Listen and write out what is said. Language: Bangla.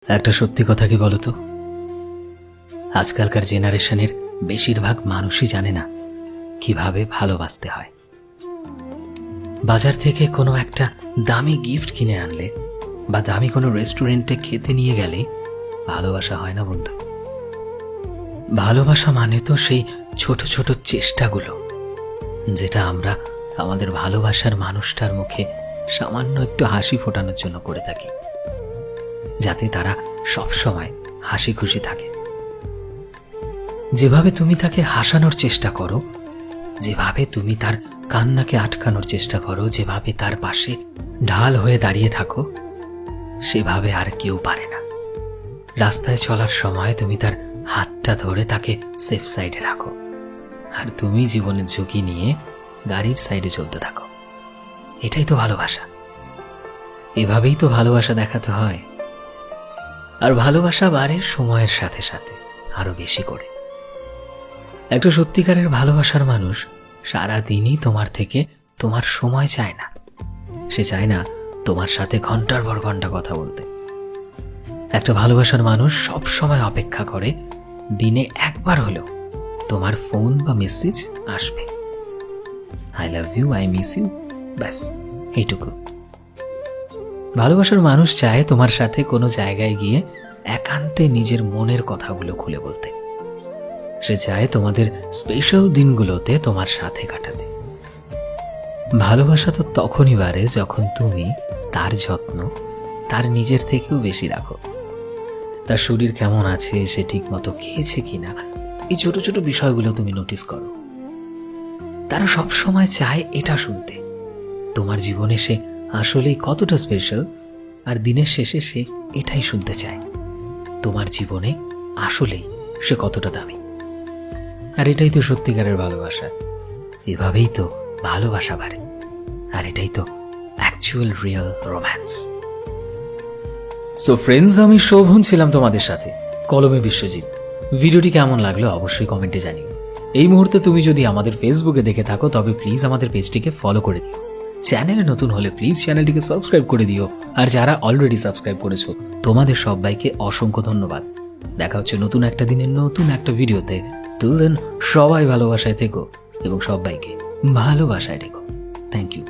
একটা সত্যি কথা কি বলতো, আজকালকার জেনারেশনের বেশিরভাগ মানুষই জানে না কিভাবে ভালোবাসতে হয়। বাজার থেকে কোনো একটা দামি গিফট কিনে আনলে বা দামি কোনো রেস্টুরেন্টে খেতে নিয়ে গেলে ভালোবাসা হয় না বন্ধু। ভালোবাসা মানে তো সেই ছোট ছোট চেষ্টাগুলো, যেটা আমরা আমাদের ভালোবাসার মানুষটার মুখে সামান্য একটু হাসি ফোটানোর জন্য করে থাকি, যাতে তারা সবসময় হাসি খুশি থাকে। যেভাবে তুমি তাকে হাসানোর চেষ্টা করো, যেভাবে তুমি তার কান্নাকে আটকানোর চেষ্টা করো, যেভাবে তার পাশে ঢাল হয়ে দাঁড়িয়ে থাকো, সেভাবে আর কেউ পারে না। রাস্তায় চলার সময় তুমি তার হাতটা ধরে তাকে সেফ সাইডে রাখো, আর তুমি জীবনের ঝুঁকি নিয়ে গাড়ির সাইডে চলতে থাকো। এটাই তো ভালোবাসা। এভাবেই তো ভালোবাসা দেখাতে হয়। আর ভালোবাসা বাড়ে সময়ের সাথে সাথে আরো বেশি করে। একটা সত্যিকারের ভালোবাসার মানুষ সারা দিনই তোমার থেকে তোমার সময় চায় না। সে চায় না তোমার সাথে ঘন্টার পর ঘন্টা কথা বলতে। একটা ভালোবাসার মানুষ সব সময় অপেক্ষা করে দিনে একবার হলেও তোমার ফোন বা মেসেজ আসবে। I love you, I miss you, ব্যাস এইটুকু। ভালোবাসার মানুষ চায় তোমার সাথে কোনো জায়গায় গিয়ে একান্তে নিজের মনের কথাগুলো খুলে বলতে। সে চায় তোমাদের স্পেশাল দিনগুলোতে তোমার সাথে কাটাতে। ভালোবাসা তো তখনই বাড়ে যখন তুমি তার যত্ন তার নিজের থেকেও বেশি রাখো। তার শরীর কেমন আছে, সে ঠিক মতো খেয়েছে কিনা, এই ছোট ছোট বিষয়গুলো তুমি নোটিস করো। তারা সব সময় চায় এটা শুনতে, তোমার জীবনে সে আসলেই কতটা স্পেশাল। আর দিনের শেষে সে এটাই শুনতে চায়, তোমার জীবনে আসলেই সে কতটা দামি। আর এটাই তো সত্যিকারের ভালোবাসা। এভাবেই তো ভালোবাসা বাড়ে। আর এটাই তো actual real romance. So friends, আমি শোভন ছিলাম তোমাদের সাথে, কলমে বিশ্বজিৎ। ভিডিওটি কেমন লাগলো অবশ্যই কমেন্টে জানিও। এই মুহূর্তে তুমি যদি আমাদের ফেসবুকে দেখে থাকো তবে প্লিজ আমাদের পেজটিকে ফলো করে দিও। চ্যানেলে নতুন হলে প্লিজ চ্যানেলটিকে সাবস্ক্রাইব করে দিও। আর যারা অলরেডি সাবস্ক্রাইব করেছো তোমাদের সবাইকে অসংখ্য ধন্যবাদ। দেখা হচ্ছে নতুন একটা দিনের নতুন একটা ভিডিওতে। টিল দেন সবাই ভালোবাসায় থেকো এবং সবাইকে ভালোবাসায় রেখো। Thank you.